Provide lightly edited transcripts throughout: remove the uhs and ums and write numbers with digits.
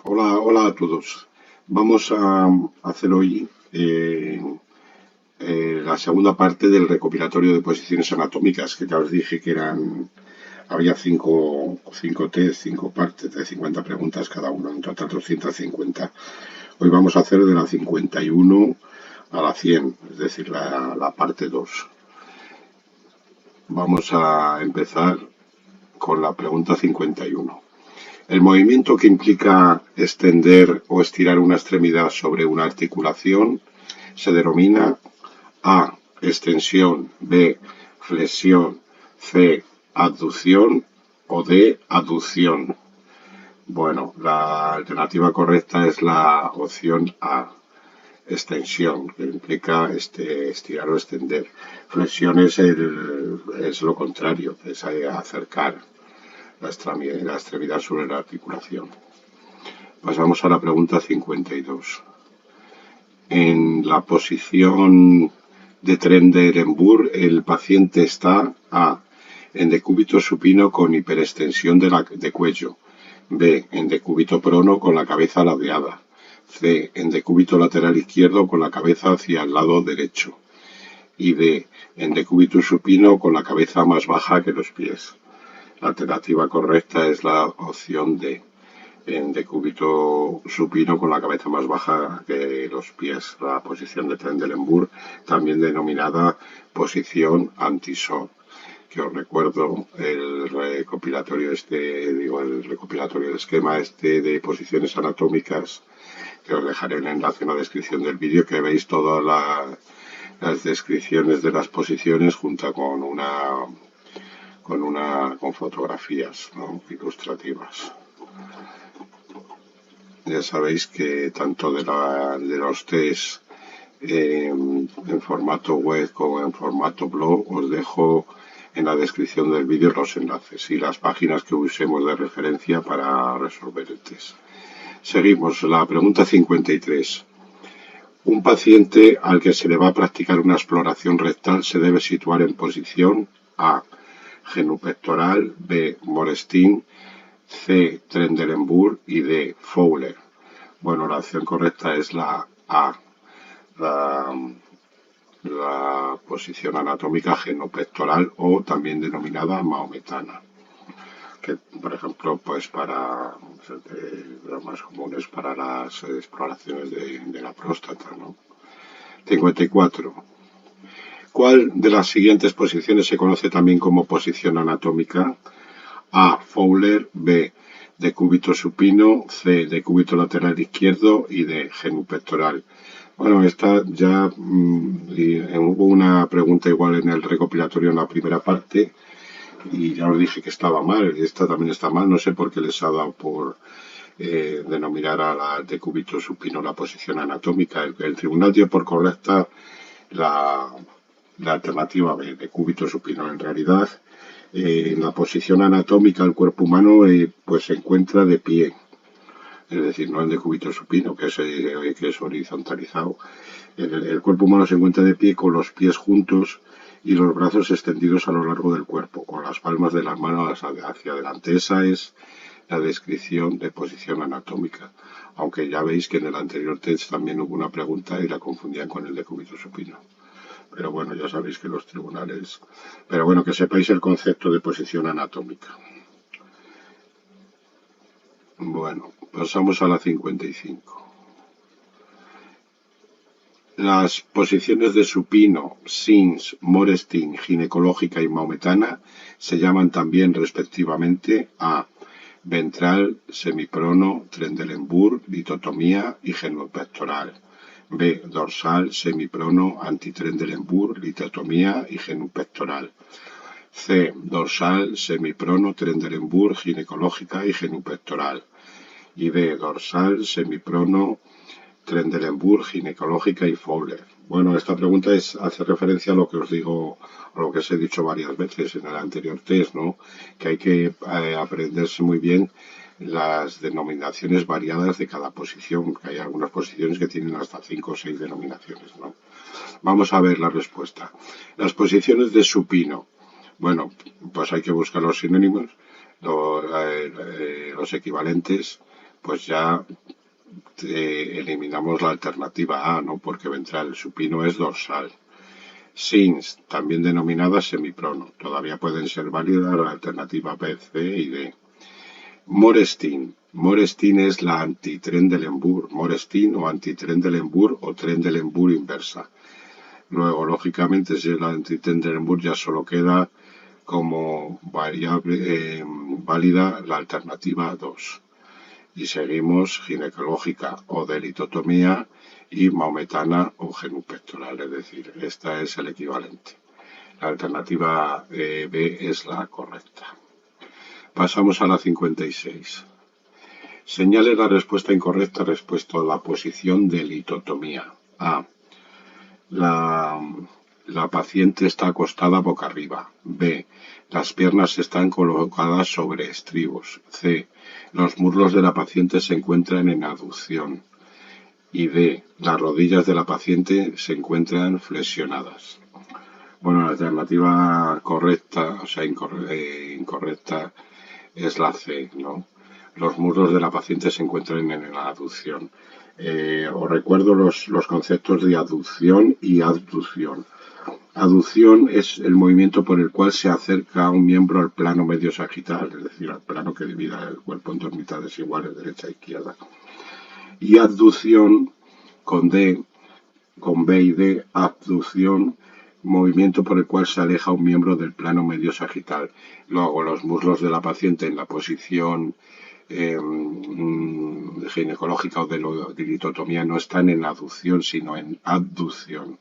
Hola a todos. Vamos a hacer hoy la segunda parte del recopilatorio de posiciones anatómicas, que ya os dije que había cinco test, cinco partes de 50 preguntas cada uno, en total 250. Hoy vamos a hacer de la 51 a la 100, es decir, la parte 2. Vamos a empezar con la pregunta 51. El movimiento que implica extender o estirar una extremidad sobre una articulación se denomina A. Extensión, B. Flexión, C. Abducción o D. Aducción. Bueno, la alternativa correcta es la opción A. Extensión, que implica estirar o extender. Flexión es lo contrario, es acercar la extremidad sobre la articulación. Pasamos a la pregunta 52. En la posición de Trendelenburg, el paciente está A. En decúbito supino con hiperextensión de cuello. B. En decúbito prono con la cabeza ladeada. C. En decúbito lateral izquierdo con la cabeza hacia el lado derecho. Y D. En decúbito supino con la cabeza más baja que los pies. La alternativa correcta es la opción D. En decúbito supino con la cabeza más baja que los pies, la posición de Trendelenburg, también denominada posición anti-SOR, que os recuerdo el recopilatorio el esquema de posiciones anatómicas, que os dejaré el enlace en la descripción del vídeo, que veis todas las descripciones de las posiciones junto con fotografías, ¿no?, ilustrativas. Ya sabéis que tanto de los test en formato web como en formato blog os dejo en la descripción del vídeo los enlaces y las páginas que usemos de referencia para resolver el test. Seguimos, la pregunta 53. Un paciente al que se le va a practicar una exploración rectal se debe situar en posición A. Genupectoral, B. Morestin, C. Trendelenburg y D. Fowler. Bueno, la opción correcta es la A, la posición anatómica genupectoral o también denominada maometana, que por ejemplo pues para las más comunes para las exploraciones de la próstata, ¿no? 54. ¿Cuál de las siguientes posiciones se conoce también como posición anatómica? A. Fowler, B. Decúbito supino, C. Decúbito lateral izquierdo y D. Genupectoral. Bueno, esta ya hubo una pregunta igual en el recopilatorio en la primera parte y ya os dije que estaba mal. Esta también está mal, no sé por qué les ha dado por denominar a la decúbito supino la posición anatómica. El tribunal dio por correcta la alternativa B, decúbito supino. En realidad, en la posición anatómica del cuerpo humano pues se encuentra de pie, es decir, no en decúbito supino, que es horizontalizado. El cuerpo humano se encuentra de pie con los pies juntos y los brazos extendidos a lo largo del cuerpo, con las palmas de las manos hacia adelante. Esa es la descripción de posición anatómica, aunque ya veis que en el anterior test también hubo una pregunta y la confundían con el decúbito supino. Pero bueno, ya sabéis que los tribunales... Pero bueno, que sepáis el concepto de posición anatómica. Bueno, pasamos a la 55. Las posiciones de supino, Sins, Morestin, ginecológica y maometana se llaman también respectivamente A. Ventral, semiprono, Trendelenburg, litotomía y genupectoral. B. Dorsal, semiprono, antitrendelenburg, litotomía y genupectoral. C. Dorsal, semiprono, Trendelenburg, ginecológica y genupectoral. Y D. Dorsal, semiprono, Trendelenburg, ginecológica y Fowler. Bueno, esta pregunta hace referencia a lo que os digo, a lo que os he dicho varias veces en el anterior test, ¿no? Que hay que aprenderse muy bien las denominaciones variadas de cada posición, que hay algunas posiciones que tienen hasta 5 o 6 denominaciones, ¿no? Vamos a ver la respuesta. Las posiciones de supino. Bueno, pues hay que buscar los sinónimos, los equivalentes pues ya eliminamos la alternativa A, ¿no? Porque ventral, el supino es dorsal. Sins, también denominada semiprono. Todavía pueden ser válidas la alternativa B, C y D. Morestin. Morestin es la antitrendelenburg. Morestin o antitrendelenburg o trendelenburg inversa. Luego, lógicamente, si es la antitrendelenburg ya solo queda como variable válida la alternativa 2. Y seguimos ginecológica o de litotomía y maometana o genupectoral, es decir, esta es el equivalente. La alternativa B es la correcta. Pasamos a la 56. Señale la respuesta incorrecta respecto a la posición de litotomía. A. La paciente está acostada boca arriba. B. Las piernas están colocadas sobre estribos. C. Los muslos de la paciente se encuentran en aducción. Y D. Las rodillas de la paciente se encuentran flexionadas. Bueno, la alternativa correcta, o sea, incorrecta, es la C, ¿no? Los muslos de la paciente se encuentran en la aducción. Os recuerdo los conceptos de aducción y abducción. Aducción es el movimiento por el cual se acerca un miembro al plano medio sagital, es decir, al plano que divida el cuerpo en dos mitades iguales, derecha e izquierda. Y abducción, con D, con B y D, abducción, movimiento por el cual se aleja un miembro del plano medio sagital. Luego, los muslos de la paciente en la posición ginecológica o de litotomía no están en aducción, sino en abducción,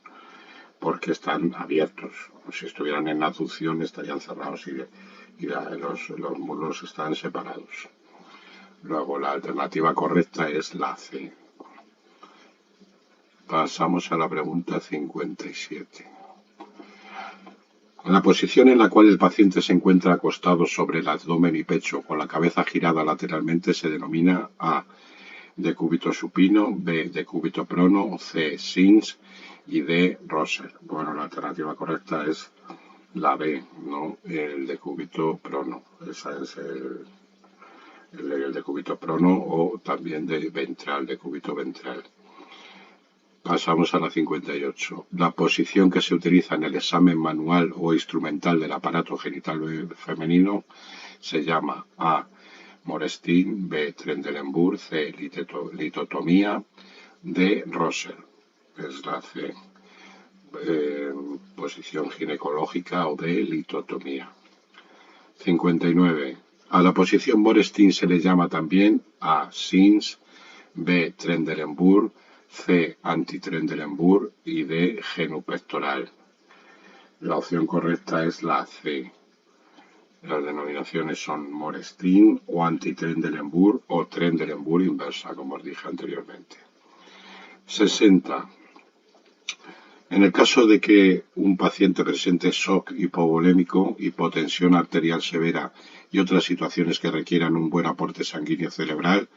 porque están abiertos. Si estuvieran en aducción estarían cerrados y los muslos están separados. Luego, la alternativa correcta es la C. Pasamos a la pregunta 57. La posición en la cual el paciente se encuentra acostado sobre el abdomen y pecho con la cabeza girada lateralmente se denomina A. Decúbito supino, B. Decúbito prono, C. Sins y D. Rosser. Bueno, la alternativa correcta es la B, ¿no? El decúbito prono. Esa es el decúbito prono o también de ventral, decúbito ventral. Pasamos a la 58. La posición que se utiliza en el examen manual o instrumental del aparato genital femenino se llama A. Morestin, B. Trendelenburg, C. Litotomía, D. Rosser. Es la C. Posición ginecológica o de litotomía. 59. A la posición Morestin se le llama también A. Sins, B. Trendelenburg, C. Antitrendelenburg y D. Genupectoral. La opción correcta es la C. Las denominaciones son Morestin o Antitrendelenburg o Trendelenburg inversa, como os dije anteriormente. 60. En el caso de que un paciente presente shock hipovolémico, hipotensión arterial severa y otras situaciones que requieran un buen aporte sanguíneo cerebral,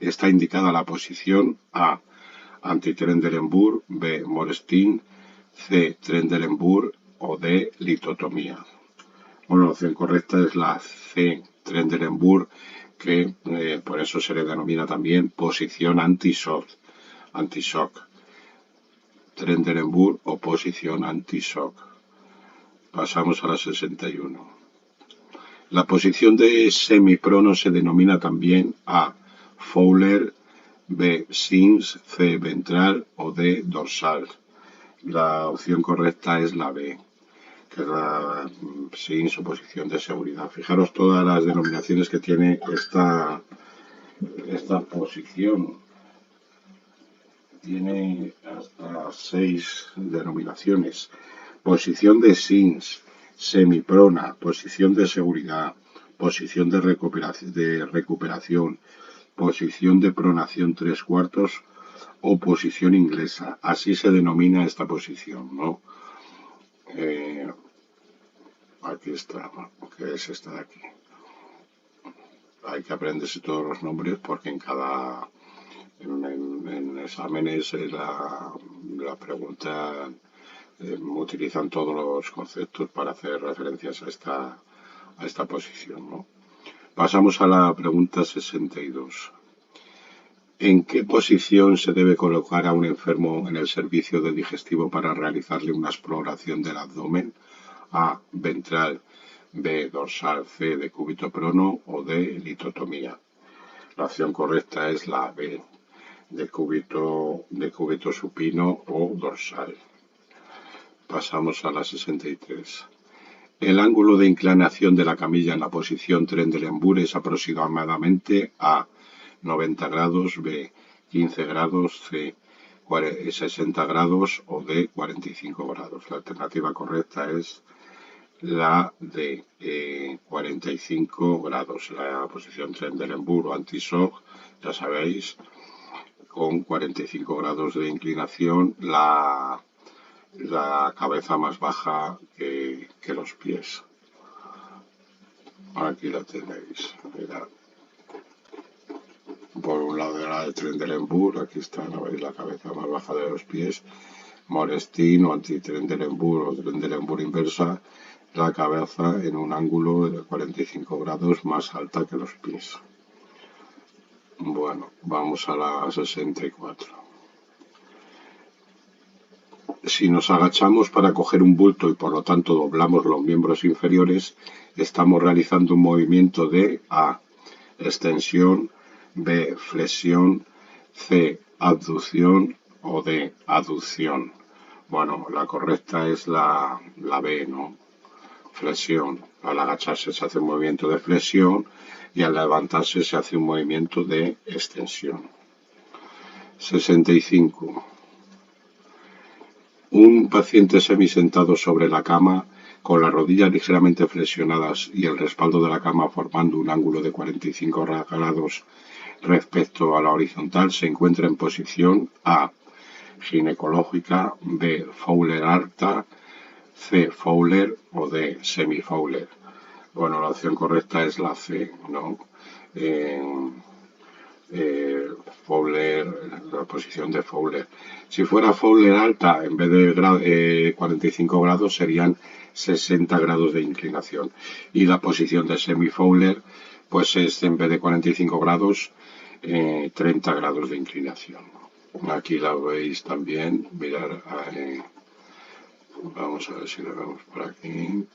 está indicada la posición A. Antitrendelenburg, B. Morestin, C. Trendelenburg o D. Litotomía. Bueno, la opción correcta es la C. Trendelenburg, que por eso se le denomina también posición anti-shock. Trendelenburg o posición anti-shock. Pasamos a la 61. La posición de semiprono se denomina también A. Fowler, B. Sins, C. Ventral o D. Dorsal. La opción correcta es la B, que es la Sins o posición de seguridad. Fijaros todas las denominaciones que tiene esta posición. Tiene hasta 6 denominaciones. Posición de Sins, semiprona, posición de seguridad, posición de recuperación, posición de pronación 3/4 o posición inglesa. Así se denomina esta posición, ¿no? Aquí está, que es esta de aquí. Hay que aprenderse todos los nombres porque en exámenes la pregunta utilizan todos los conceptos para hacer referencias a esta posición, ¿no? Pasamos a la pregunta 62. ¿En qué posición se debe colocar a un enfermo en el servicio de digestivo para realizarle una exploración del abdomen? A. Ventral. B. Dorsal. C. Decúbito prono. O D. Litotomía. La opción correcta es la B. Decúbito supino o dorsal. Pasamos a la 63. El ángulo de inclinación de la camilla en la posición Trendelenburg es aproximadamente A. 90 grados, B. 15 grados, C. 60 grados o D. 45 grados. La alternativa correcta es la de 45 grados. La posición Trendelenburg o anti-shock, ya sabéis, con 45 grados de inclinación, la cabeza más baja que los pies. Aquí la tenéis. Mirad. Por un lado de la de Trendelenburg, aquí está, ¿no veis? La cabeza más baja de los pies. Morestin o anti-Trendelenburg o Trendelenburg inversa, la cabeza en un ángulo de 45 grados más alta que los pies. Bueno, vamos a la 64. Si nos agachamos para coger un bulto y por lo tanto doblamos los miembros inferiores, estamos realizando un movimiento de A. Extensión, B. Flexión, C. Abducción o D. Aducción. Bueno, la correcta es la B, ¿no? Flexión. Al agacharse se hace un movimiento de flexión y al levantarse se hace un movimiento de extensión. 65. Un paciente semisentado sobre la cama con las rodillas ligeramente flexionadas y el respaldo de la cama formando un ángulo de 45 grados respecto a la horizontal se encuentra en posición A. Ginecológica, B. Fowler alta, C. Fowler o D. Semi-Fowler. Bueno, la opción correcta es la C, ¿no? Fowler, la posición de Fowler. Si fuera Fowler alta, en vez de 45 grados, serían 60 grados de inclinación. Y la posición de semi-Fowler, pues es en vez de 45 grados, 30 grados de inclinación. Aquí la veis también, mirar, vamos a ver si la vemos por aquí.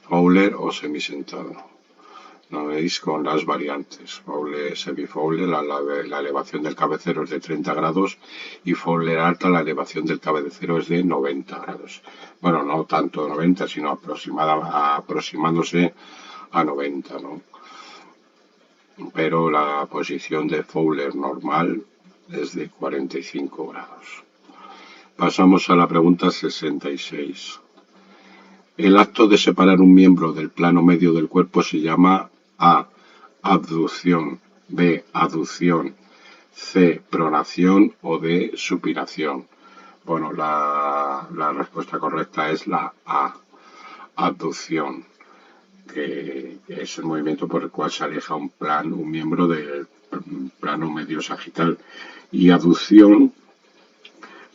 Fowler o semisentado. ¿No veis? Con las variantes. Fowler, semi-Fowler, la elevación del cabecero es de 30 grados y Fowler alta, la elevación del cabecero es de 90 grados. Bueno, no tanto 90, sino aproximándose a 90, ¿no? Pero la posición de Fowler normal es de 45 grados. Pasamos a la pregunta 66. El acto de separar un miembro del plano medio del cuerpo se llama A. Abducción, B. Aducción, C. Pronación o D. Supinación. Bueno, la respuesta correcta es la A. Abducción, que es el movimiento por el cual se aleja un miembro del plano medio sagital. Y aducción,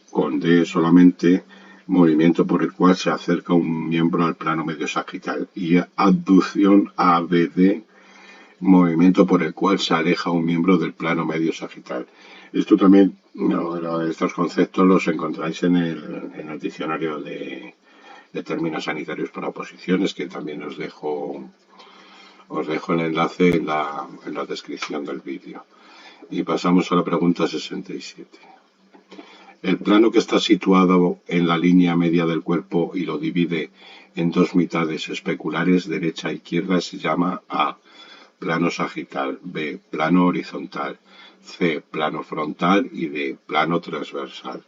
con D solamente, movimiento por el cual se acerca un miembro al plano medio sagital. Y abducción, ABD, movimiento por el cual se aleja un miembro del plano medio sagital. Esto también, estos conceptos los encontráis en el diccionario de términos sanitarios para oposiciones, que también os dejo el enlace en la descripción del vídeo. Y pasamos a la pregunta 67. El plano que está situado en la línea media del cuerpo y lo divide en dos mitades especulares, derecha e izquierda, se llama A. Plano sagital, B. Plano horizontal, C. Plano frontal y D. Plano transversal.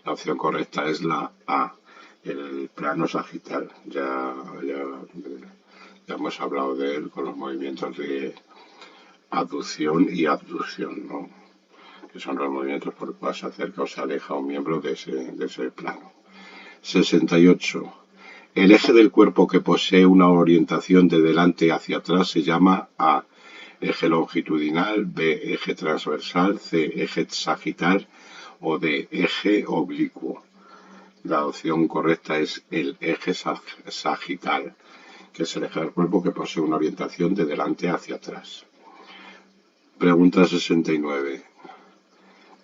La opción correcta es la A. El plano sagital. Ya hemos hablado de él con los movimientos de aducción y abducción, ¿no? Que son los movimientos por los cuales se acerca o se aleja un miembro de ese plano. 68. El eje del cuerpo que posee una orientación de delante hacia atrás se llama A. Eje longitudinal, B. Eje transversal, C. Eje sagital o D. Eje oblicuo. La opción correcta es el eje sagital, que es el eje del cuerpo que posee una orientación de delante hacia atrás. Pregunta 69.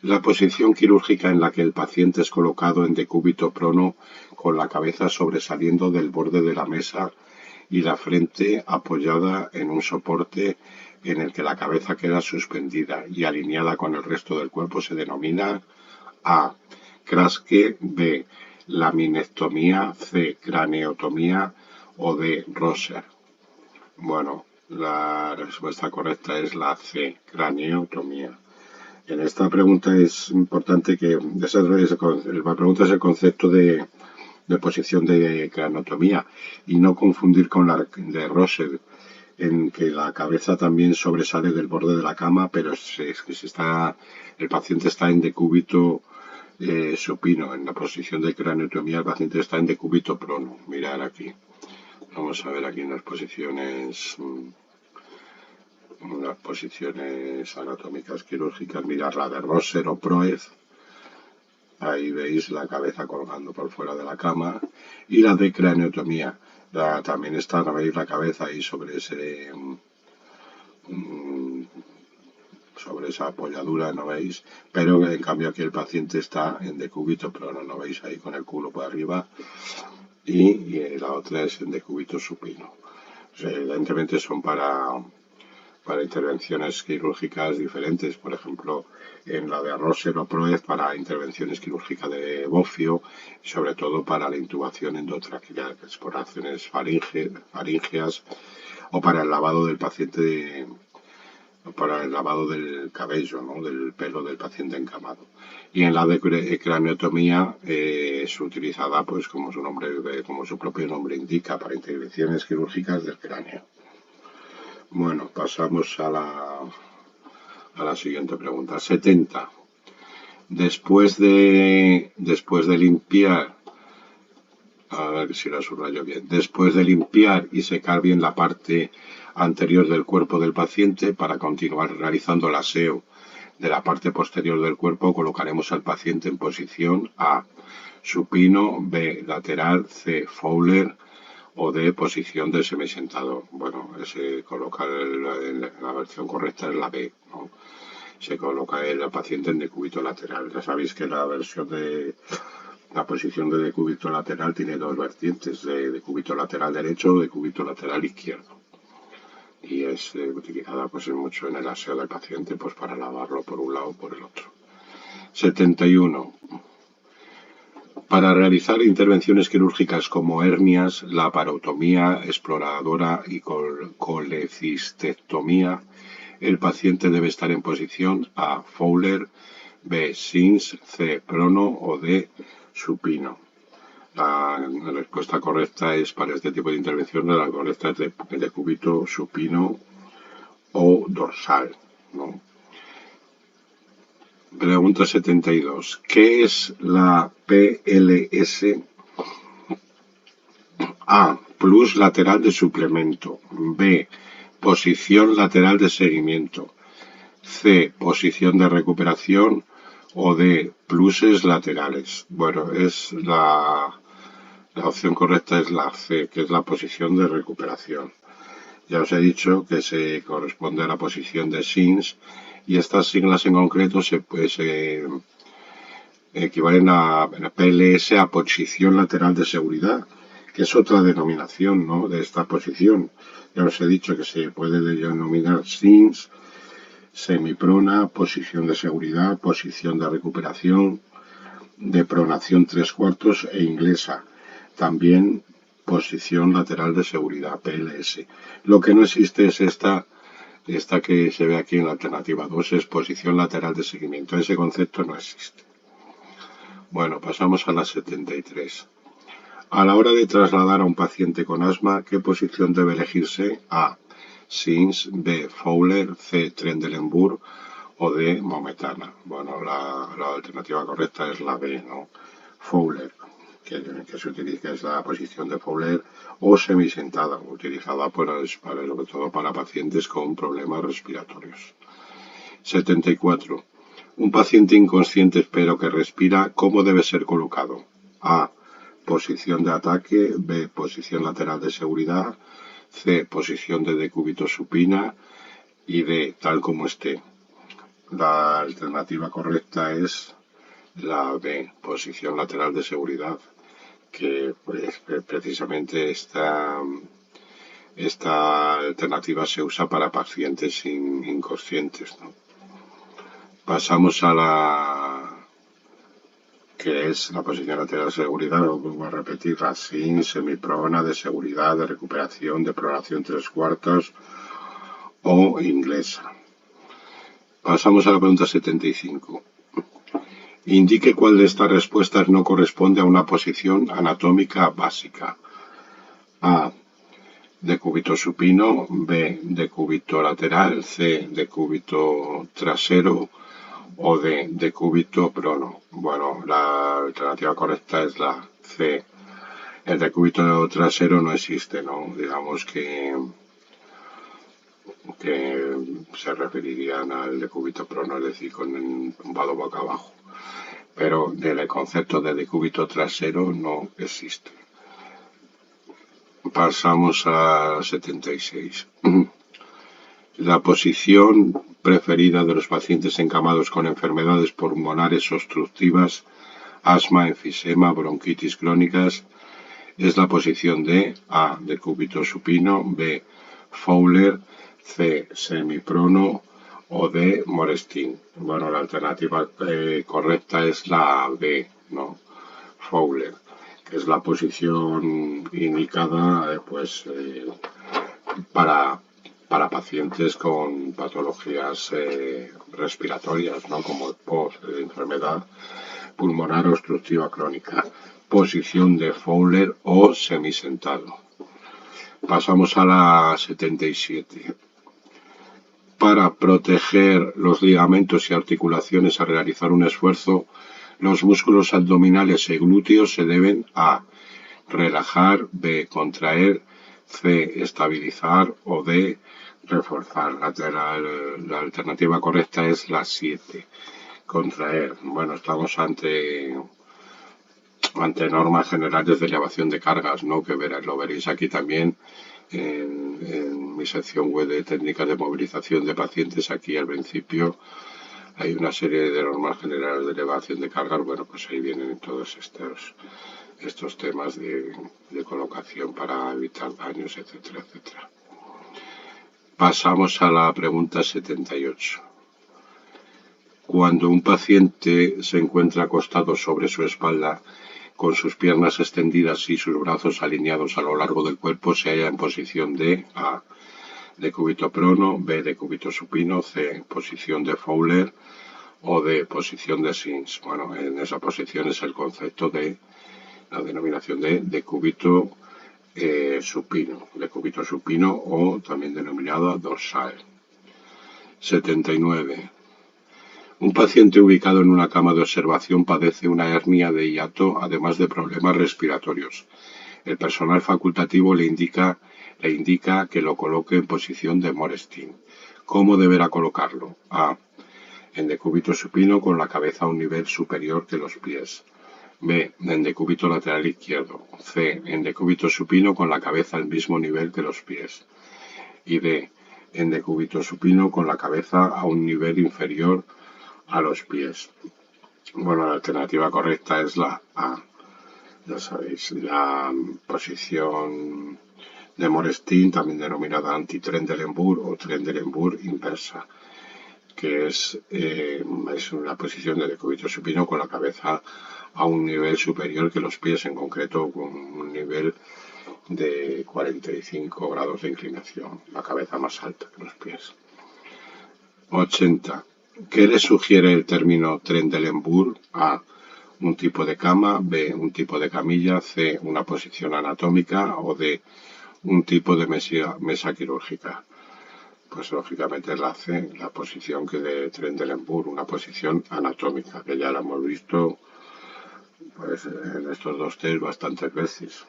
La posición quirúrgica en la que el paciente es colocado en decúbito prono con la cabeza sobresaliendo del borde de la mesa y la frente apoyada en un soporte en el que la cabeza queda suspendida y alineada con el resto del cuerpo se denomina A. Kraske, B. Laminectomía, C. Craneotomía o D. Rosser. Bueno, la respuesta correcta es la C. Craneotomía. En esta pregunta es importante que la pregunta es el concepto de posición de craneotomía y no confundir con la de Rosser, en que la cabeza también sobresale del borde de la cama, pero el paciente está en decúbito supino. En la posición de craneotomía el paciente está en decúbito prono. Mirad aquí. Vamos a ver aquí unas posiciones anatómicas quirúrgicas. Mirad la de Rosser o Proez. Ahí veis la cabeza colgando por fuera de la cama. Y la de craneotomía. También está, ¿no veis la cabeza ahí sobre esa apoyadura, ¿no veis? Pero en cambio aquí el paciente está en decúbito prono, ¿no veis? Ahí con el culo por arriba. Y la otra es en decúbito supino. O sea, evidentemente son para intervenciones quirúrgicas diferentes, por ejemplo, en la de Rosser o Proez para intervenciones quirúrgicas de bofio y sobre todo para la intubación endotraqueal, exploraciones faríngeas o para el lavado del paciente, para el lavado del cabello, ¿no? Del pelo del paciente encamado. Y en la de craneotomía es utilizada, pues como su propio nombre indica, para intervenciones quirúrgicas del cráneo. Bueno, pasamos a la siguiente pregunta. 70. Después de limpiar, a ver si la subrayo bien, después de limpiar y secar bien la parte anterior del cuerpo del paciente, para continuar realizando el aseo de la parte posterior del cuerpo, colocaremos al paciente en posición A, supino, B, lateral, C, Fowler, o de posición de semisentado. Bueno, se coloca la versión correcta es la B, ¿no? Se coloca el paciente en decúbito lateral. Ya sabéis que la posición de decúbito lateral tiene dos vertientes, de decúbito lateral derecho o decúbito lateral izquierdo. Y es utilizada pues mucho en el aseo del paciente pues para lavarlo por un lado o por el otro. 71. Para realizar intervenciones quirúrgicas como hernias, laparotomía exploradora y colecistectomía, el paciente debe estar en posición A, Fowler, B, Sims, C, prono o D, supino. La respuesta correcta es para este tipo de intervención, la correcta es de decúbito supino o dorsal, ¿no? Pregunta 72. ¿Qué es la PLS? A. Plus lateral de suplemento. B. Posición lateral de seguimiento. C. Posición de recuperación. O D. Pluses laterales. Bueno, la opción correcta es la C, que es la posición de recuperación. Ya os he dicho que se corresponde a la posición de Sims y estas siglas en concreto se equivalen a PLS, a posición lateral de seguridad, que es otra denominación, ¿no?, de esta posición. Ya os he dicho que se puede denominar Sims, semiprona, posición de seguridad, posición de recuperación, de pronación 3/4 e inglesa. También posición lateral de seguridad, PLS. Lo que no existe es esta que se ve aquí en la alternativa 2, es posición lateral de seguimiento. Ese concepto no existe. Bueno, pasamos a la 73. A la hora de trasladar a un paciente con asma, ¿qué posición debe elegirse? A. Sims, B. Fowler, C. Trendelenburg o D. Mometana. Bueno, la alternativa correcta es la B, ¿no? Fowler, que se utiliza, es la posición de Fowler o semisentada, utilizada sobre todo para pacientes con problemas respiratorios. 74. Un paciente inconsciente pero que respira, ¿cómo debe ser colocado? A. Posición de ataque. B. Posición lateral de seguridad. C. Posición de decúbito supina. y D, tal como esté. La alternativa correcta es la B, posición lateral de seguridad, que pues, precisamente esta alternativa se usa para pacientes inconscientes, ¿no? Pasamos a la que es la posición lateral de seguridad, lo vuelvo a repetir, la SIN, semiprona, de seguridad, de recuperación, de pronación 3/4 o inglesa. Pasamos a la pregunta 75. Indique cuál de estas respuestas no corresponde a una posición anatómica básica. A, decúbito supino, B, decúbito lateral, C, decúbito trasero o D, decúbito prono. Bueno, la alternativa correcta es la C. El decúbito trasero no existe, ¿no? Digamos que se referirían al decúbito prono, es decir, con un tumbado boca abajo. Pero el concepto de decúbito trasero no existe. Pasamos a 76. La posición preferida de los pacientes encamados con enfermedades pulmonares obstructivas, asma, enfisema, bronquitis crónicas, es la posición de A, decúbito supino, B, Fowler, C, semiprono o D, Morestin. Bueno, la alternativa correcta es la B, ¿no? Fowler, que es la posición indicada para pacientes con patologías respiratorias, ¿no? Como enfermedad pulmonar obstructiva crónica. Posición de Fowler o semisentado. Pasamos a la 77. Para proteger los ligamentos y articulaciones al realizar un esfuerzo, los músculos abdominales y glúteos se deben A, relajar, B, contraer, C, estabilizar o D, reforzar. La alternativa correcta es la 7, contraer. Bueno, estamos ante normas generales de elevación de cargas, ¿no? Que lo veréis aquí también en mi sección web de técnicas de movilización de pacientes. Aquí al principio hay una serie de normas generales de elevación de cargas. Bueno, pues ahí vienen todos estos temas de colocación para evitar daños, etcétera, etcétera. Pasamos a la pregunta 78. Cuando un paciente se encuentra acostado sobre su espalda, con sus piernas extendidas y sus brazos alineados a lo largo del cuerpo, se halla en posición de A, decúbito prono, B, decúbito supino, C, posición de Fowler o D, posición de Sims. Bueno, en esa posición es el concepto de la denominación de decúbito supino o también denominado dorsal. 79. Un paciente ubicado en una cama de observación padece una hernia de hiato, además de problemas respiratorios. El personal facultativo le indica que lo coloque en posición de Morestin. ¿Cómo deberá colocarlo? A, en decúbito supino con la cabeza a un nivel superior que los pies. B, en decúbito lateral izquierdo. C, en decúbito supino con la cabeza al mismo nivel que los pies. Y D, en decúbito supino con la cabeza a un nivel inferior a los pies. Bueno, la alternativa correcta es la A. Ya sabéis, la posición de Morestin, también denominada anti-Trendelenburg o Trendelenburg inversa, que es una posición de decúbito supino con la cabeza a un nivel superior que los pies, en concreto con un nivel de 45 grados de inclinación, la cabeza más alta que los pies. 80. ¿Qué le sugiere el término Trendelenburg? A, un tipo de cama, B, un tipo de camilla, C, una posición anatómica o D, un tipo de mesa quirúrgica. Pues lógicamente es la C, la posición que de Trendelenburg, una posición anatómica, que ya la hemos visto pues en estos dos test bastantes veces.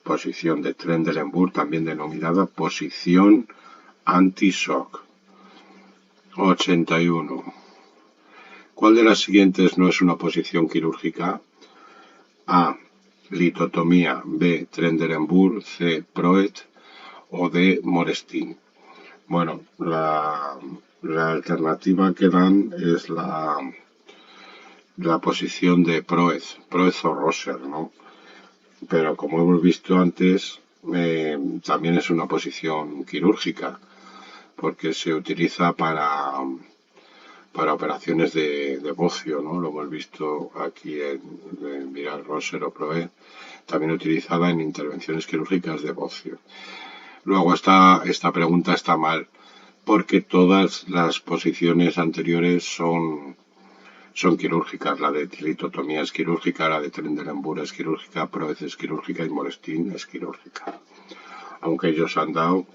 Posición de Trendelenburg, también denominada posición anti-shock. 81. ¿Cuál de las siguientes no es una posición quirúrgica? A, litotomía, B, Trendelenburg, C, Proet o D, Morestin. Bueno, la alternativa que dan es la posición de Proez o Rosser, ¿no? Pero como hemos visto antes, también es una posición quirúrgica, porque se utiliza para operaciones de bocio, ¿no? Lo hemos visto aquí en Viral Rosser o Proez, también utilizada en intervenciones quirúrgicas de bocio. Luego esta pregunta está mal, porque todas las posiciones anteriores son quirúrgicas. La de tilitotomía es quirúrgica, la de Trendelenburg es quirúrgica, Proez es quirúrgica y Morestin es quirúrgica. Aunque ellos han dado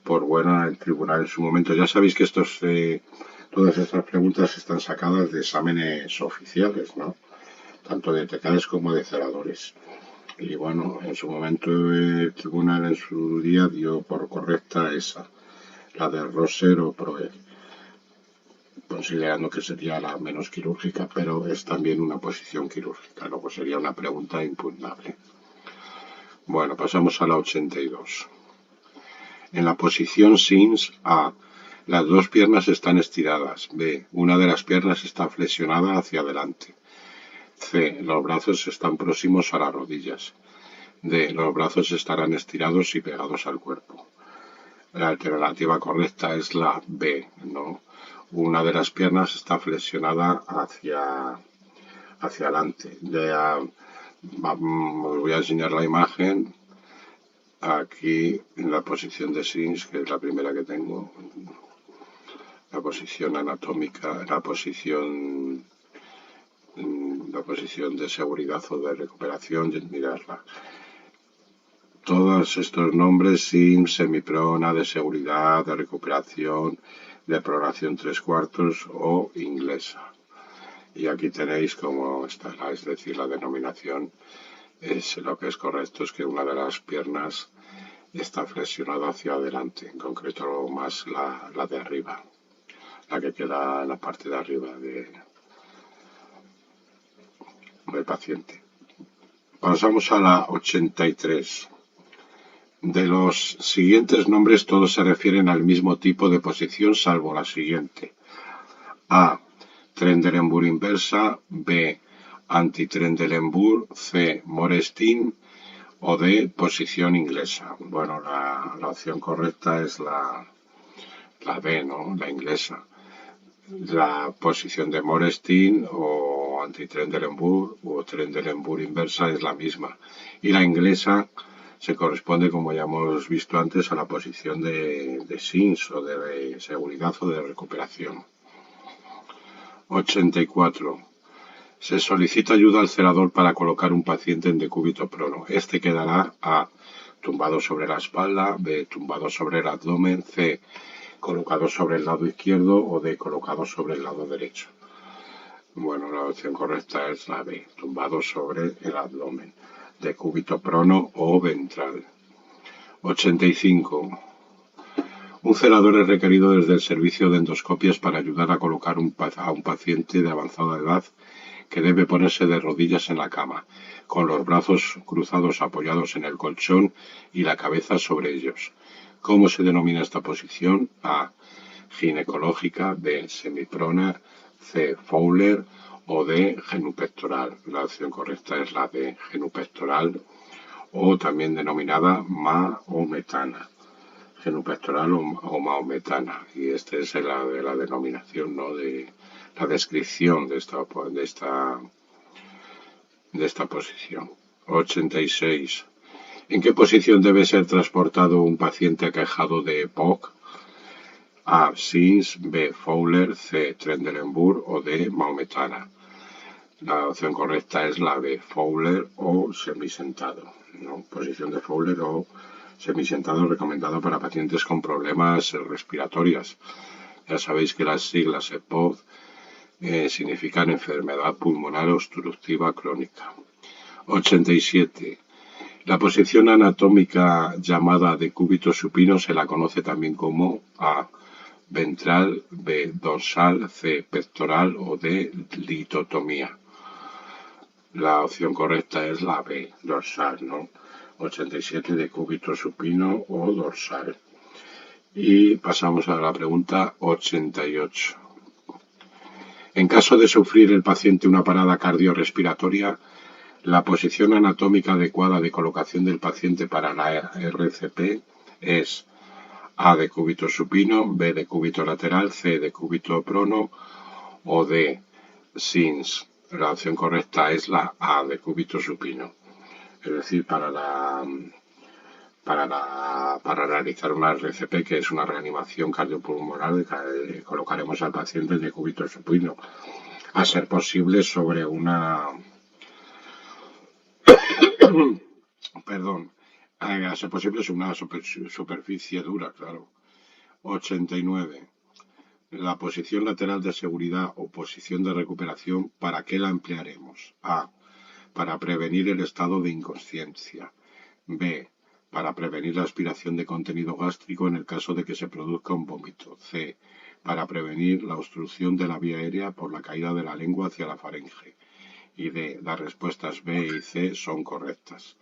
por buena el tribunal en su momento. Ya sabéis que todas estas preguntas están sacadas de exámenes oficiales, ¿no? Tanto de tecales como de celadores. Y bueno, en su momento el tribunal en su día dio por correcta esa, la de Rosser o Proez, considerando que sería la menos quirúrgica, pero es también una posición quirúrgica, luego sería una pregunta impugnable. Bueno, pasamos a la 82. En la posición SINS A, las dos piernas están estiradas. B, una de las piernas está flexionada hacia adelante. C, los brazos están próximos a las rodillas. D, los brazos estarán estirados y pegados al cuerpo. La alternativa correcta es la B, ¿no? Una de las piernas está flexionada hacia adelante. Os voy a enseñar la imagen aquí en la posición de SINS, que es la primera que tengo. La posición anatómica, la posición de seguridad o de recuperación, y mirarla. Todos estos nombres, SINS, semiprona, de seguridad, de recuperación, de pronación 3/4 o inglesa. Y aquí tenéis cómo está, es decir, la denominación. Lo que es correcto es que una de las piernas está flexionada hacia adelante, en concreto más la de arriba, la que queda en la parte de arriba del paciente. Pasamos a la 83. De los siguientes nombres todos se refieren al mismo tipo de posición salvo la siguiente. A. Trendelenburg inversa. B. Antitrendelenburg. C. Morestin. O D. Posición inglesa. Bueno, la opción correcta es la B, ¿no? La inglesa. La posición de Morestin o Antitrendelenburg o Trendelenburg inversa es la misma. Y la inglesa se corresponde, como ya hemos visto antes, a la posición de SINS o de seguridad o de recuperación. 84. Se solicita ayuda al celador para colocar un paciente en decúbito prono. Este quedará A. Tumbado sobre la espalda. B. Tumbado sobre el abdomen. C. Colocado sobre el lado izquierdo o D. Colocado sobre el lado derecho. Bueno, la opción correcta es la B. Tumbado sobre el abdomen. Decúbito prono o ventral. 85. Un celador es requerido desde el servicio de endoscopias para ayudar a colocar a un paciente de avanzada edad que debe ponerse de rodillas en la cama, con los brazos cruzados apoyados en el colchón y la cabeza sobre ellos. ¿Cómo se denomina esta posición? A. Ginecológica. B. Semiprona. C. Fowler. O D. Genupectoral. La opción correcta es la D. Genupectoral, o también denominada maometana. Genupectoral o maometana. Y esta es la denominación, ¿no? De la descripción de esta posición. 86. ¿En qué posición debe ser transportado un paciente aquejado de POC? A. SINS. B. Fowler. C. Trendelenburg o D. maometana. La opción correcta es la B. Fowler o semisentado, ¿no? Posición de Fowler o semisentado recomendado para pacientes con problemas respiratorios. Ya sabéis que las siglas EPOC significan enfermedad pulmonar obstructiva crónica. 87. La posición anatómica llamada decúbito supino se la conoce también como A. Ventral. B. Dorsal. C. Pectoral o D. Litotomía. La opción correcta es la B. Dorsal, ¿no? 87. Decúbito supino o dorsal. Y pasamos a la pregunta 88. En caso de sufrir el paciente una parada cardiorrespiratoria, la posición anatómica adecuada de colocación del paciente para la RCP es A de cúbito supino, B de cúbito lateral, C de cúbito prono o D SINS. La opción correcta es la A de cúbito supino. Es decir, para realizar una RCP, que es una reanimación cardiopulmonar, colocaremos al paciente de cúbito supino, a ser posible sobre una perdón, a ser posible sobre una superficie dura, claro. 89. La posición lateral de seguridad o posición de recuperación, ¿para qué la emplearemos? A. Para prevenir el estado de inconsciencia. B. Para prevenir la aspiración de contenido gástrico en el caso de que se produzca un vómito. C. Para prevenir la obstrucción de la vía aérea por la caída de la lengua hacia la faringe. Y D. Las respuestas B y C son correctas.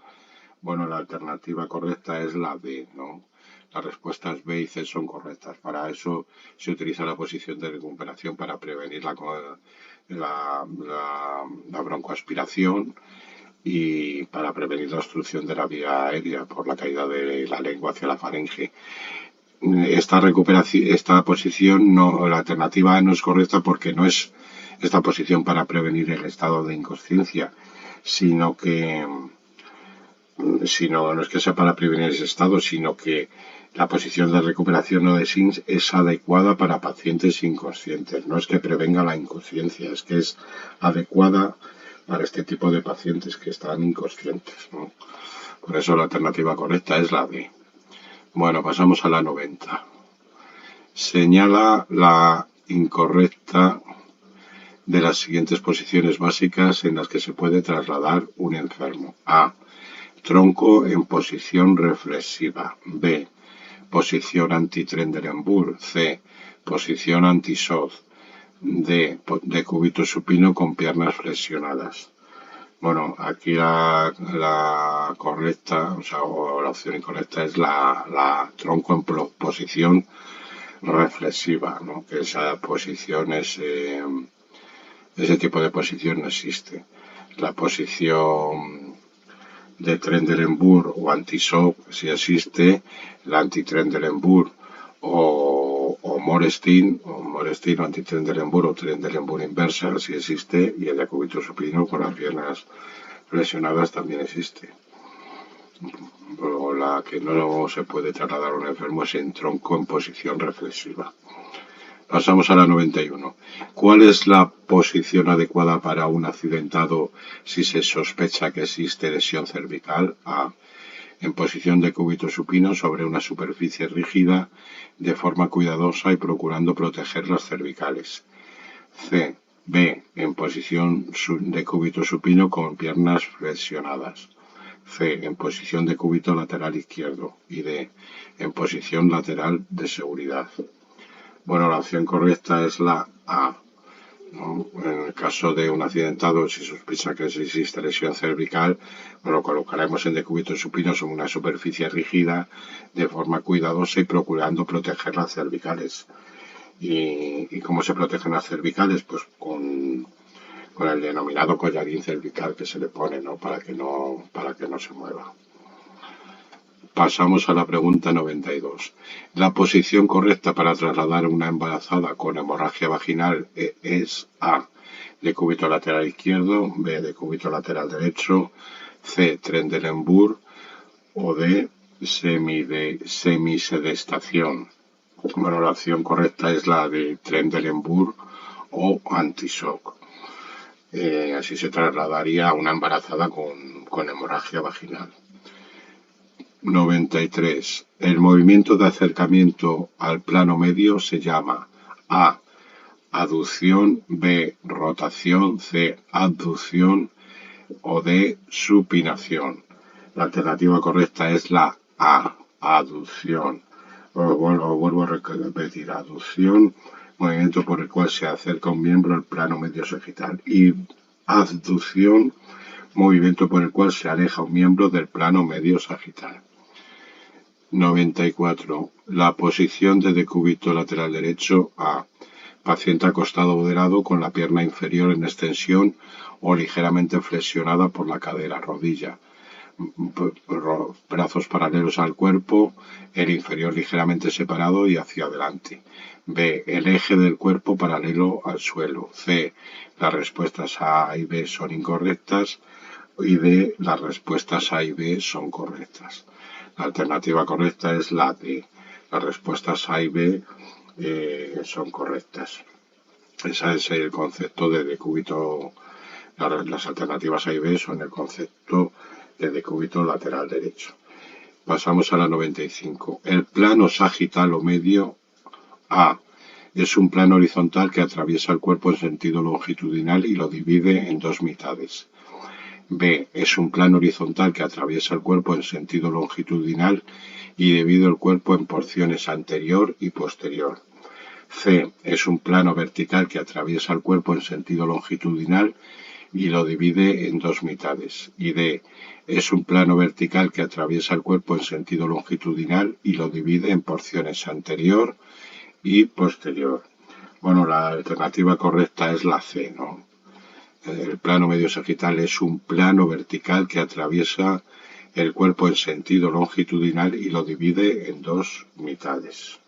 Bueno, la alternativa correcta es la D, ¿no? Las respuestas B y C son correctas. Para eso se utiliza la posición de recuperación para prevenir la broncoaspiración y para prevenir la obstrucción de la vía aérea por la caída de la lengua hacia la faringe. Esta posición, no, la alternativa no es correcta porque no es esta posición para prevenir el estado de inconsciencia, sino no es que sea para prevenir ese estado, sino que la posición de recuperación o de SINS es adecuada para pacientes inconscientes. No es que prevenga la inconsciencia, es que es adecuada para este tipo de pacientes que están inconscientes, ¿no? Por eso la alternativa correcta es la B. Bueno, pasamos a la 90. Señala la incorrecta de las siguientes posiciones básicas en las que se puede trasladar un enfermo. A. Tronco en posición reflexiva. B. Posición anti-Trendelenburg. C. Posición anti-SOZ. D. De cúbito supino con piernas flexionadas. Bueno, aquí la correcta, o la opción incorrecta es la tronco en posición reflexiva, ¿no? Que esa posición ese tipo de posición no existe. La posición de Trendelenburg o anti-SOZ sí existe, la anti-Trendelenburg o Morestin o anti-Trendelenburg o Trendelenburg inversa sí existe, y el de cúbito supino con las piernas flexionadas también existe. Pero la que no se puede trasladar a un enfermo es en tronco en posición reflexiva. Pasamos a la 91. ¿Cuál es la posición adecuada para un accidentado si se sospecha que existe lesión cervical? A. En posición de cúbito supino sobre una superficie rígida de forma cuidadosa y procurando proteger las cervicales. C. B. En posición de cúbito supino con piernas flexionadas. C. En posición de cúbito lateral izquierdo. Y D. En posición lateral de seguridad. Bueno, la opción correcta es la A, ¿no? En el caso de un accidentado, si sospecha que existe lesión cervical, lo colocaremos en decúbito supino sobre una superficie rígida de forma cuidadosa y procurando proteger las cervicales. ¿Y cómo se protegen las cervicales? Pues con el denominado collarín cervical que se le pone, ¿no? Para que no se mueva. Pasamos a la pregunta 92. La posición correcta para trasladar a una embarazada con hemorragia vaginal es A. De cúbito lateral izquierdo, B. De cúbito lateral derecho, C. Trendelenburg o D. Semisedestación. Bueno, la opción correcta es la de Trendelenburg o anti-shock. Así se trasladaría a una embarazada con hemorragia vaginal. 93. El movimiento de acercamiento al plano medio se llama A. Aducción, B. Rotación, C. Abducción o D. Supinación. La alternativa correcta es la A. Aducción. Vuelvo a repetir. Aducción, movimiento por el cual se acerca un miembro al plano medio sagital. Y abducción, movimiento por el cual se aleja un miembro del plano medio sagital. 94. La posición de decúbito lateral derecho. A. Paciente acostado o de lado con la pierna inferior en extensión o ligeramente flexionada por la cadera, rodilla. Brazos paralelos al cuerpo, el inferior ligeramente separado y hacia adelante. B. El eje del cuerpo paralelo al suelo. C. Las respuestas A y B son incorrectas. Y D. Las respuestas A y B son correctas. La alternativa correcta es la D. Las respuestas A y B son correctas. Ese es el concepto de decúbito. Las alternativas A y B son el concepto de decúbito lateral derecho. Pasamos a la 95. El plano sagital o medio. A. Es un plano horizontal que atraviesa el cuerpo en sentido longitudinal y lo divide en dos mitades. B. Es un plano horizontal que atraviesa el cuerpo en sentido longitudinal y divide el cuerpo en porciones anterior y posterior. C. Es un plano vertical que atraviesa el cuerpo en sentido longitudinal y lo divide en dos mitades. Y D. Es un plano vertical que atraviesa el cuerpo en sentido longitudinal y lo divide en porciones anterior y posterior. Bueno, la alternativa correcta es la C, ¿no? El plano medio sagital es un plano vertical que atraviesa el cuerpo en sentido longitudinal y lo divide en dos mitades,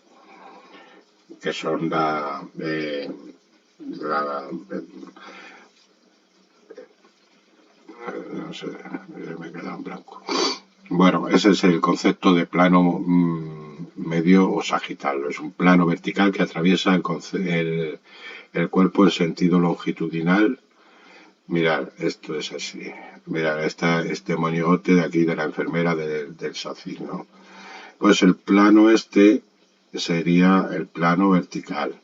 que son no sé, me queda en blanco. Bueno, ese es el concepto de plano medio o sagital. Es un plano vertical que atraviesa el cuerpo en sentido longitudinal. Mirad, esto es así. Mirad, este monigote de aquí de la enfermera del SACIR, ¿no? Pues el plano este sería el plano vertical.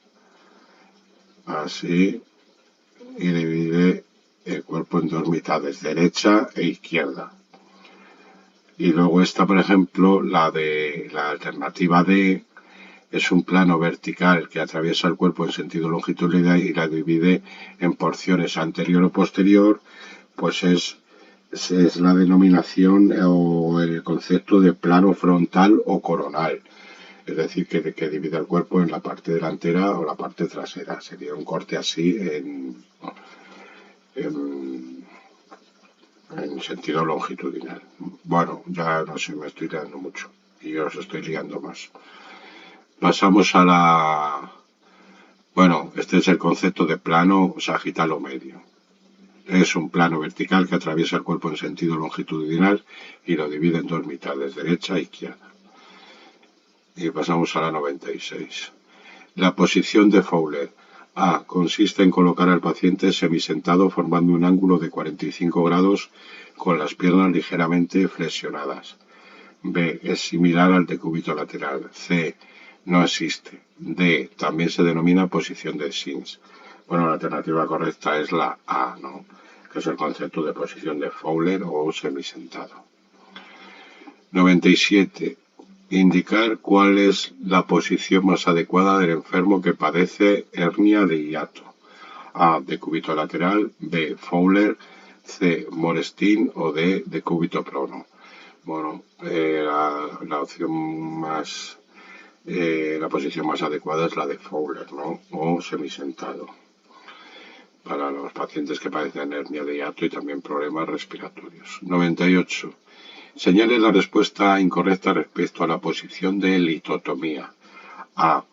Así. Y divide el cuerpo en dos mitades, derecha e izquierda. Y luego esta, por ejemplo, la alternativa D, es un plano vertical que atraviesa el cuerpo en sentido longitudinal y la divide en porciones anterior o posterior, pues es la denominación o el concepto de plano frontal o coronal. Es decir, que divide el cuerpo en la parte delantera o la parte trasera. Sería un corte así en sentido longitudinal. Bueno, ya no sé, me estoy liando mucho y os estoy liando más. Pasamos a la... Bueno, este es el concepto de plano sagital o medio. Es un plano vertical que atraviesa el cuerpo en sentido longitudinal y lo divide en dos mitades, derecha e izquierda. Y pasamos a la 96. La posición de Fowler. A. Consiste en colocar al paciente semisentado formando un ángulo de 45 grados con las piernas ligeramente flexionadas. B. Es similar al decúbito lateral. C. No existe. D. También se denomina posición de Sims. Bueno, la alternativa correcta es la A, ¿no? Que es el concepto de posición de Fowler o semisentado. 97. Indicar cuál es la posición más adecuada del enfermo que padece hernia de hiato. A. Decúbito lateral. B. Fowler. C. Morestin o D. Decúbito prono. Bueno, la opción más... la posición más adecuada es la de Fowler, ¿no? O semisentado. Para los pacientes que padecen hernia de hiato y también problemas respiratorios. 98. Señale la respuesta incorrecta respecto a la posición de litotomía. A.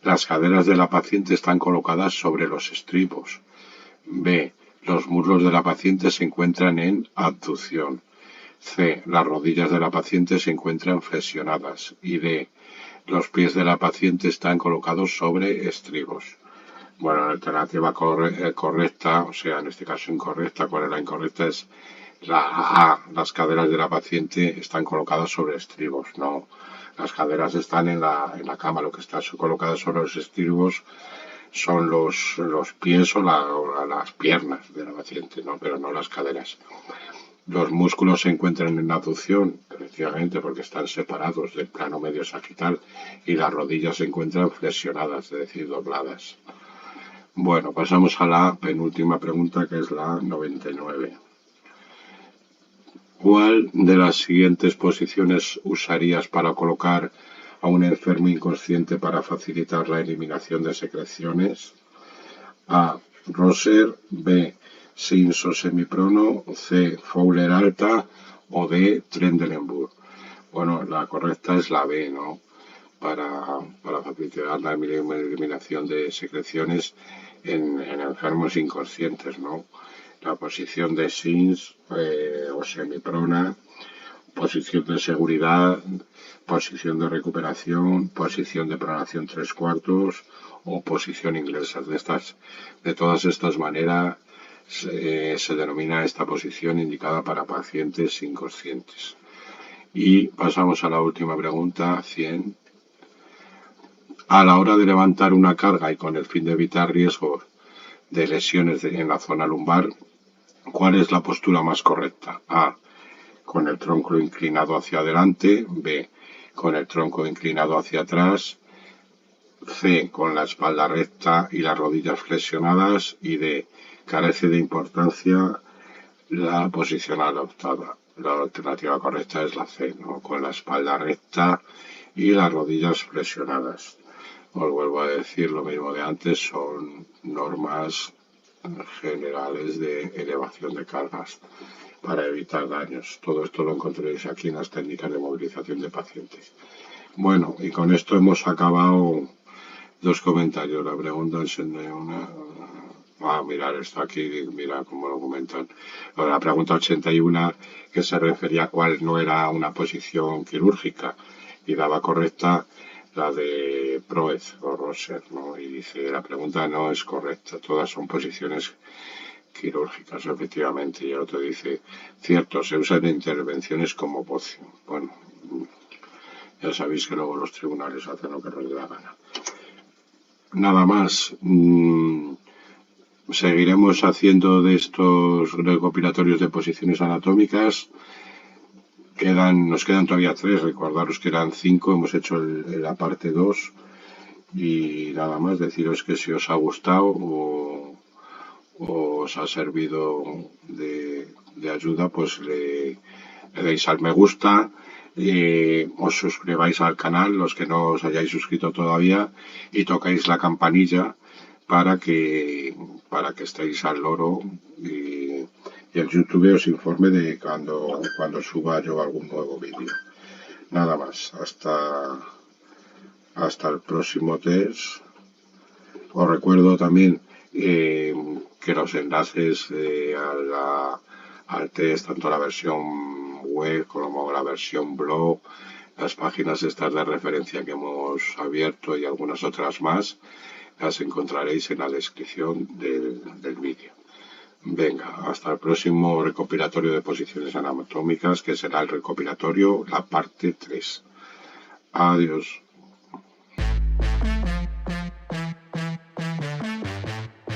Las caderas de la paciente están colocadas sobre los estribos. B. Los muslos de la paciente se encuentran en abducción. C. Las rodillas de la paciente se encuentran flexionadas. Y D. Los pies de la paciente están colocados sobre estribos. Bueno, la alternativa correcta, o sea, en este caso incorrecta, ¿cuál es la incorrecta? Es la A. Las caderas de la paciente están colocadas sobre estribos. No, las caderas están en la cama. Lo que está colocado sobre los estribos son los pies o las piernas de la paciente, ¿no? Pero no las caderas. Los músculos se encuentran en abducción, efectivamente, porque están separados del plano medio sagital y las rodillas se encuentran flexionadas, es decir, dobladas. Bueno, pasamos a la penúltima pregunta, que es la 99. ¿Cuál de las siguientes posiciones usarías para colocar a un enfermo inconsciente para facilitar la eliminación de secreciones? A. Roser. B. Sims o semiprono. C. Fowler alta. O D. Trendelenburg. Bueno, la correcta es la B, ¿no? Para facilitar la eliminación de secreciones en enfermos inconscientes, ¿no? La posición de Sims o semiprona, posición de seguridad, posición de recuperación, posición de pronación 3/4 o posición inglesa. De todas estas maneras se denomina esta posición indicada para pacientes inconscientes. Y pasamos a la última pregunta, 100. A la hora de levantar una carga y con el fin de evitar riesgos de lesiones en la zona lumbar, ¿cuál es la postura más correcta? A. Con el tronco inclinado hacia adelante. B. Con el tronco inclinado hacia atrás. C. Con la espalda recta y las rodillas flexionadas. Y D. Carece de importancia la posición adoptada. La alternativa correcta es la C, ¿no? Con la espalda recta y las rodillas flexionadas. Os vuelvo a decir lo mismo de antes, son normas generales de elevación de cargas para evitar daños. Todo esto lo encontraréis aquí en las técnicas de movilización de pacientes. Bueno, y con esto hemos acabado dos comentarios. La pregunta es una... mirar esto aquí, mira cómo lo comentan. La pregunta 81, que se refería a cuál no era una posición quirúrgica, y daba correcta la de Proez o Roser, ¿no? Y dice, la pregunta no es correcta, todas son posiciones quirúrgicas, efectivamente. Y el otro dice, cierto, se usan intervenciones como poción. Bueno, ya sabéis que luego los tribunales hacen lo que les dé la gana. Nada más. Seguiremos haciendo de estos recopilatorios de posiciones anatómicas. Nos quedan todavía 3, recordaros que eran 5, hemos hecho la parte 2. Y nada más, deciros que si os ha gustado o os ha servido de ayuda, pues le deis al me gusta, os suscribáis al canal, los que no os hayáis suscrito todavía, y tocáis la campanilla para que estéis al loro y el YouTube os informe de cuando suba yo algún nuevo vídeo. Nada más, hasta el próximo test. Os recuerdo también que los enlaces al test, tanto la versión web como la versión blog, las páginas estas de referencia que hemos abierto y algunas otras más, las encontraréis en la descripción del vídeo. Venga, hasta el próximo recopilatorio de posiciones anatómicas, que será el recopilatorio, la parte 3. Adiós.